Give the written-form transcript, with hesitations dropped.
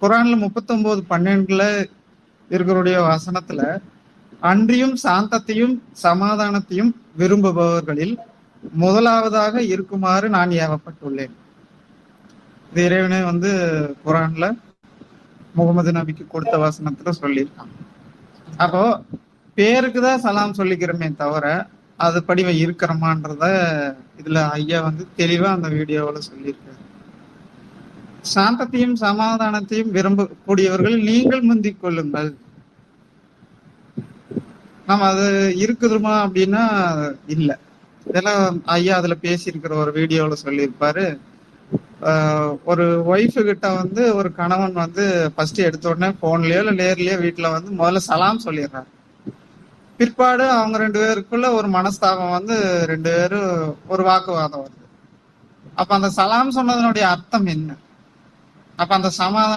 குரான்ல 39:12 இருக்கிற வசனத்துல அன்றியும் சாந்தத்தையும் சமாதானத்தையும் விரும்புபவர்களில் முதலாவதாக இருக்குமாறு நான் ஏவப்பட்டுள்ளேன். இது இறைவனே குரான்ல முகமது நபிக்கு கொடுத்த வசனத்துல சொல்லியிருக்காங்க. அப்போ பேருக்குதான் சலாம் சொல்லிக்கிறோமே தவிர அதுபடி இருக்கிறோமான்றத இதுல ஐயா தெளிவா அந்த வீடியோவில் சொல்லியிருக்காரு. சாந்தத்தையும் சமாதானத்தையும் விரும்பக்கூடியவர்கள் நீங்கள் முந்திக் கொள்ளுங்கள். நம்ம அது இருக்குதுமா அப்படின்னா இல்ல. இதெல்லாம் ஐயா அதுல பேசியிருக்கிற ஒரு வீடியோல சொல்லியிருப்பாரு. ஒரு ஒய்ஃபு கிட்ட ஒரு கணவன் ஃபர்ஸ்ட் எடுத்த உடனே போன்லயோ இல்ல நேர்லயோ வீட்டுல முதல்ல சலாம் சொல்லிடுறாரு. பிற்பாடு அவங்க 2 பேருக்குள்ள ஒரு மனஸ்தாபம் 2 பேரும் ஒரு வாக்குவாதம் வருது. அப்ப அந்த சலாம் சொன்னதனுடைய அர்த்தம் என்ன? அப்ப அந்த சமாதானம்